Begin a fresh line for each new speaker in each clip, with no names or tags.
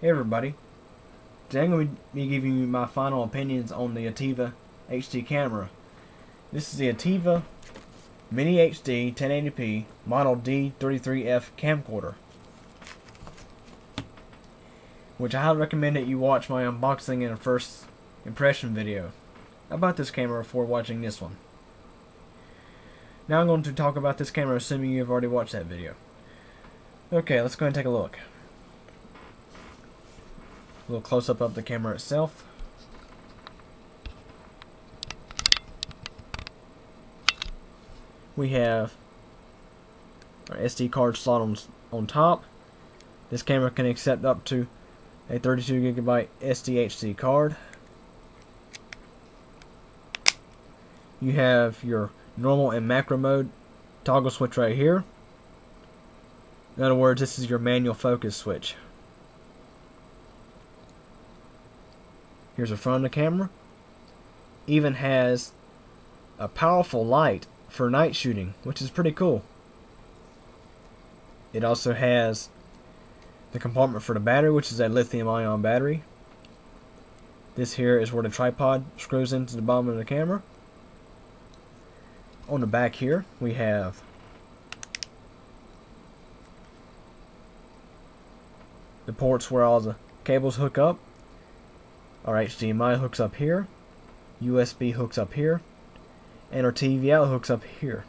Hey everybody, today I'm going to be giving you my final opinions on the Ativa HD camera. This is the Ativa Mini HD 1080p model D33F camcorder, which I highly recommend that you watch my unboxing and first impression video about this camera before watching this one. Now I'm going to talk about this camera assuming you have already watched that video. Okay, let's go ahead and take a look. A little close-up of the camera itself. We have our SD card slot on top. This camera can accept up to a 32GB SDHC card. You have your normal and macro mode toggle switch right here. In other words, this is your manual focus switch. Here's the front of the camera. Even has a powerful light for night shooting, which is pretty cool. It also has the compartment for the battery, which is a lithium-ion battery. This here is where the tripod screws into the bottom of the camera. On the back here, we have the ports where all the cables hook up. Our HDMI hooks up here, USB hooks up here, and our TV out hooks up here.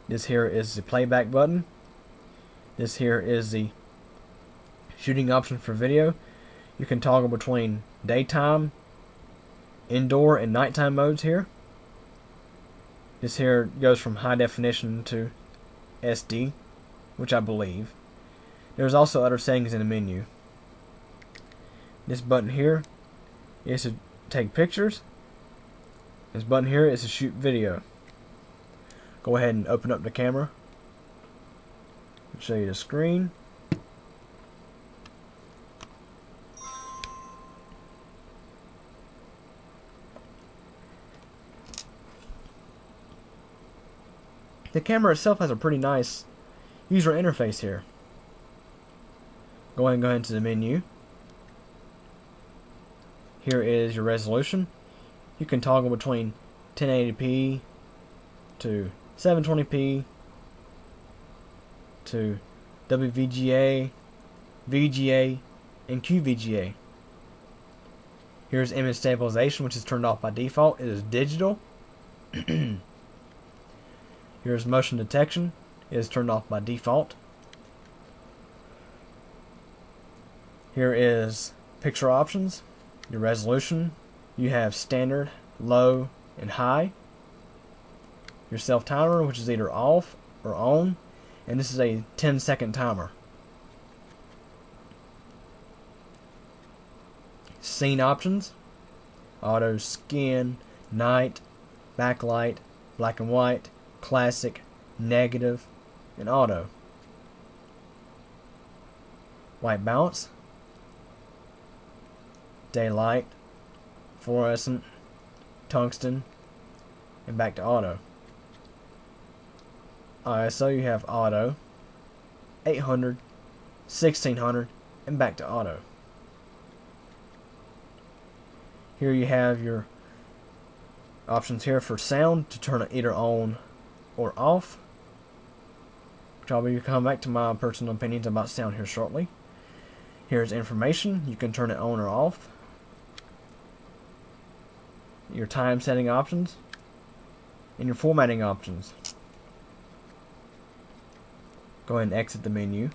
This here is the playback button. This here is the shooting option for video. You can toggle between daytime, indoor, and nighttime modes here. This here goes from high definition to SD, which I believe. There's also other settings in the menu. This button here is to take pictures. This button here is to shoot video. Go ahead and open up the camera. I'll show you the screen. The camera itself has a pretty nice user interface here. Go ahead into the menu. Here is your resolution. You can toggle between 1080p to 720p to WVGA, VGA, and QVGA. Here's image stabilization, which is turned off by default. It is digital. Here's motion detection. It is turned off by default. Here is picture options. Your resolution. You have standard, low, and high. Your self timer, which is either off or on, and this is a 10-second timer. Scene options: auto, skin, night, backlight, black and white, classic, negative, and auto. White balance, daylight, fluorescent, tungsten, and back to auto. ISO, you have auto, 800, 1600, and back to auto. Here you have your options here for sound, to turn it either on or off, which I'll be coming back to my personal opinions about sound here shortly. Here's information. You can turn it on or off. Your time setting options, and your formatting options. Go ahead and exit the menu.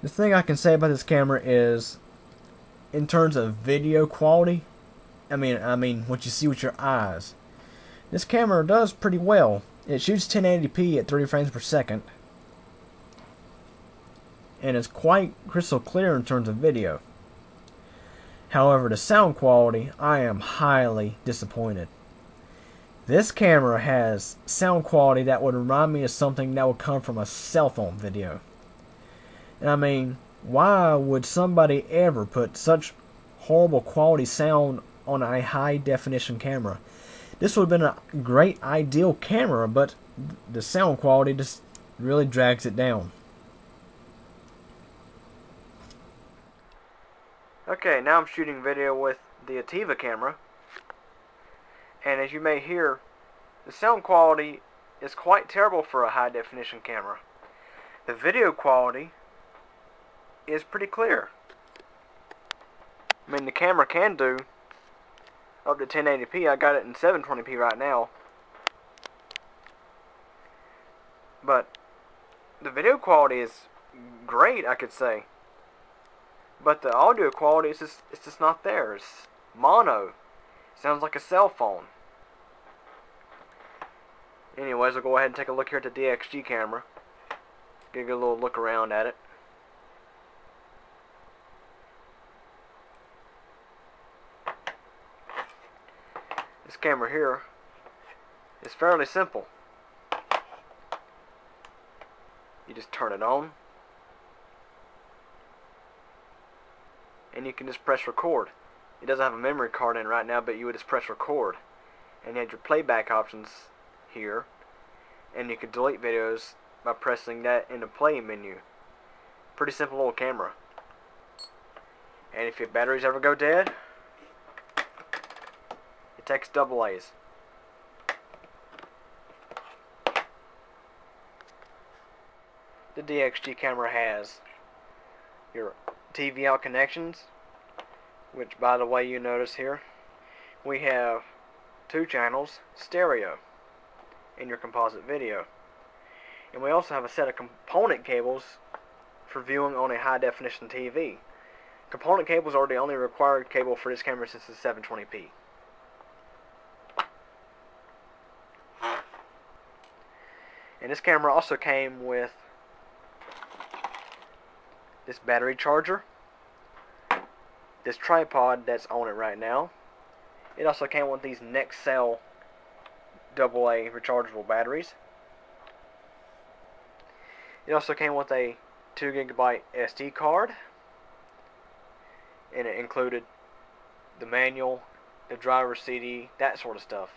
The thing I can say about this camera is, in terms of video quality, I mean what you see with your eyes, this camera does pretty well. It shoots 1080p at 30 frames per second, and it's quite crystal clear in terms of video. However, the sound quality, I am highly disappointed. This camera has sound quality that would remind me of something that would come from a cell phone video. And I mean, why would somebody ever put such horrible quality sound on a high definition camera? This would have been a great ideal camera, but the sound quality just really drags it down. Okay, now I'm shooting video with the Ativa camera, and as you may hear, the sound quality is quite terrible for a high definition camera. The video quality is pretty clear. I mean, the camera can do up to 1080p. I got it in 720p right now. But the video quality is great, I could say. But the audio quality is just not there. It's mono. Sounds like a cell phone. Anyways, we'll go ahead and take a look here at the DXG camera. Give you a little look around at it. This camera here is fairly simple. You just turn it on, and you can just press record. It doesn't have a memory card in right now, but you would just press record, and you had your playback options here, and you could delete videos by pressing that in the play menu. Pretty simple little camera. And if your batteries ever go dead, it takes AA's. The DXG camera has your TV out connections, which, by the way, you notice here, we have 2 channels stereo in your composite video. And we also have a set of component cables for viewing on a high definition TV. Component cables are the only required cable for this camera since it's 720p. And this camera also came with this battery charger, this tripod that's on it right now. It also came with these Nexcell AA rechargeable batteries. It also came with a 2GB SD card, and it included the manual, the driver CD, that sort of stuff.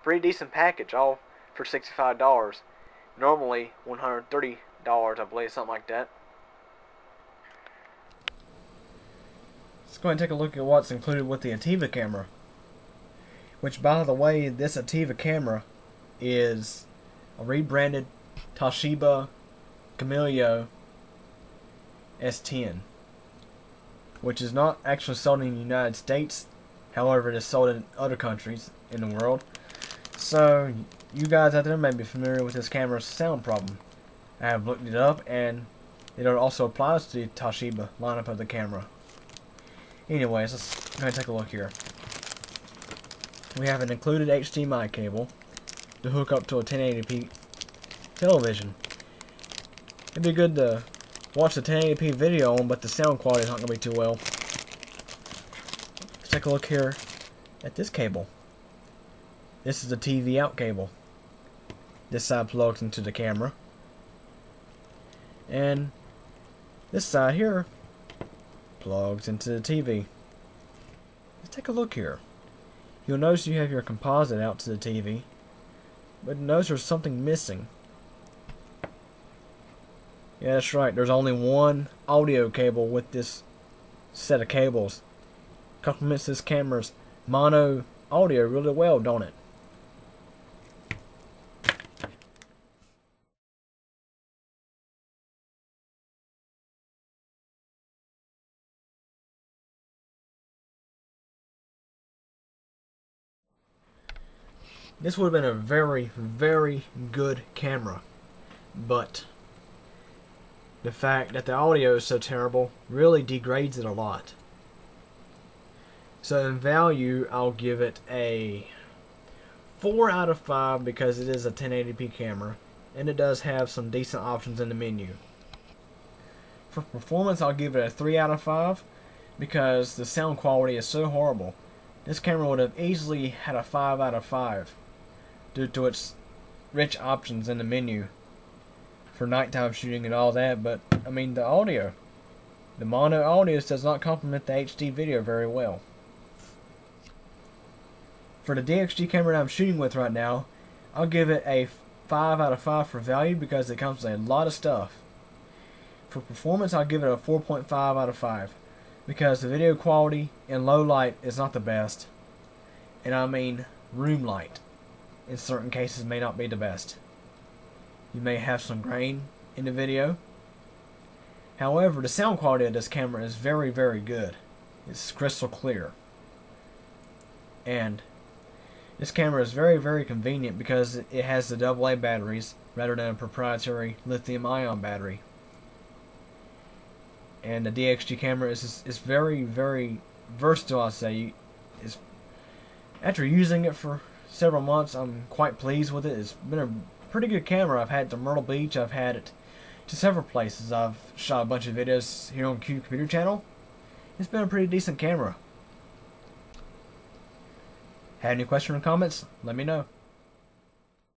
Pretty decent package, all for $65. Normally $130, I believe, something like that. Let's go ahead and take a look at what's included with the Ativa camera. Which, by the way, this Ativa camera is a rebranded Toshiba Camileo S10, which is not actually sold in the United States. However, it is sold in other countries in the world. So, you guys out there may be familiar with this camera's sound problem. I have looked it up, and it also applies to the Toshiba lineup of the camera. Anyways, let's go ahead and take a look here. We have an included Hdmi cable to hook up to a 1080p television. It'd be good to watch the 1080p video on, but the sound quality is not going to be too well. Let's take a look here at this cable. This is the TV out cable. This side plugs into the camera, and this side here plugs into the TV. Let's take a look here. You'll notice you have your composite out to the TV, but notice there's something missing. Yeah, that's right. There's only one audio cable with this set of cables. Complements this camera's mono audio really well, don't it? This would have been a very, very good camera, but the fact that the audio is so terrible really degrades it a lot. So in value, I'll give it a 4 out of 5 because it is a 1080p camera, and it does have some decent options in the menu. For performance, I'll give it a 3 out of 5 because the sound quality is so horrible. This camera would have easily had a 5 out of 5 due to its rich options in the menu for nighttime shooting and all that, but I mean the audio. The mono audio does not complement the HD video very well. For the DXG camera that I'm shooting with right now, I'll give it a 5 out of 5 for value because it comes with a lot of stuff. For performance, I'll give it a 4.5 out of 5 because the video quality in low light is not the best, and I mean room light in certain cases may not be the best. You may have some grain in the video. However, the sound quality of this camera is very, very good. It's crystal clear. And this camera is very, very convenient because it has the AA batteries rather than a proprietary lithium-ion battery. And the DXG camera is very, very versatile, I say. After using it for several months, I'm quite pleased with it. It's been a pretty good camera. I've had it to Myrtle Beach. I've had it to several places. I've shot a bunch of videos here on Q Computer Channel. It's been a pretty decent camera. Have any questions or comments? Let me know.